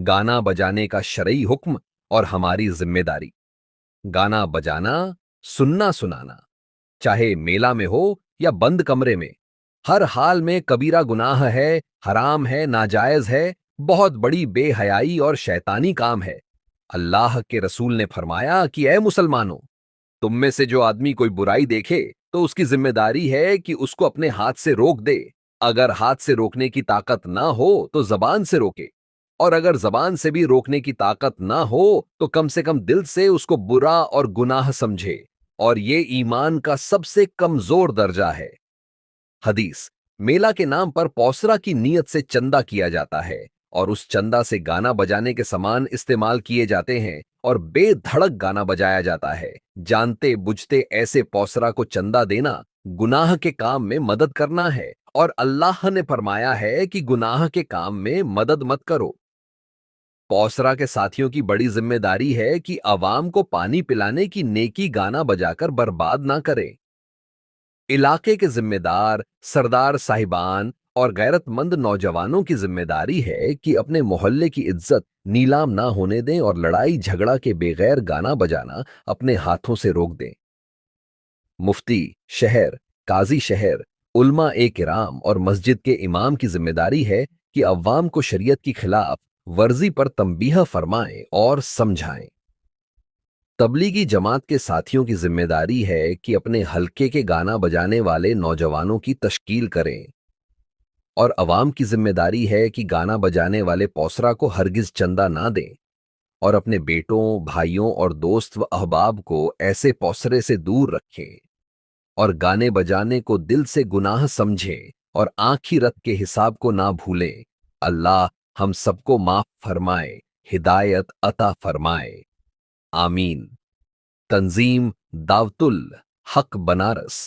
गाना बजाने का शरई हुक्म और हमारी जिम्मेदारी। गाना बजाना, सुनना सुनाना, चाहे मेला में हो या बंद कमरे में, हर हाल में कबीरा गुनाह है, हराम है, नाजायज है, बहुत बड़ी बेहयाई और शैतानी काम है। अल्लाह के रसूल ने फरमाया कि ऐ मुसलमानों, तुम में से जो आदमी कोई बुराई देखे तो उसकी जिम्मेदारी है कि उसको अपने हाथ से रोक दे। अगर हाथ से रोकने की ताकत ना हो तो जबान से रोके, और अगर जबान से भी रोकने की ताकत ना हो तो कम से कम दिल से उसको बुरा और गुनाह समझे, और ये ईमान का सबसे कमजोर दर्जा है। हदीस। मेला के नाम पर पौसरा की नीयत से चंदा किया जाता है, और उस चंदा से गाना बजाने के सामान इस्तेमाल किए जाते हैं और बेधड़क गाना बजाया जाता है। जानते बुझते ऐसे पौसरा को चंदा देना गुनाह के काम में मदद करना है, और अल्लाह ने फरमाया है कि गुनाह के काम में मदद मत करो। पौसरा के साथियों की बड़ी जिम्मेदारी है कि अवाम को पानी पिलाने की नेकी गाना बजाकर बर्बाद ना करें। इलाके के जिम्मेदार, सरदार साहिबान और गैरतमंद नौजवानों की जिम्मेदारी है कि अपने मोहल्ले की इज्जत नीलाम ना होने दें और लड़ाई झगड़ा के बगैर गाना बजाना अपने हाथों से रोक दें। मुफ्ती शहर, काजी शहर, उल्मा ए किराम और मस्जिद के इमाम की जिम्मेदारी है कि अव्वाम को शरीयत की खिलाफ वर्जी पर तंबीह फरमाएं और समझाएं। तबलीगी जमात के साथियों की जिम्मेदारी है कि अपने हलके के गाना बजाने वाले नौजवानों की तश्कील करें, और अवाम की जिम्मेदारी है कि गाना बजाने वाले पौसरा को हरगिज चंदा ना दें, और अपने बेटों, भाइयों और दोस्त व अहबाब को ऐसे पौसरे से दूर रखें, और गाने बजाने को दिल से गुनाह समझें और आखिरत के हिसाब को ना भूलें। अल्लाह हम सबको माफ फरमाए, हिदायत अता फरमाए। आमीन। तंजीम दावतुल हक बनारस।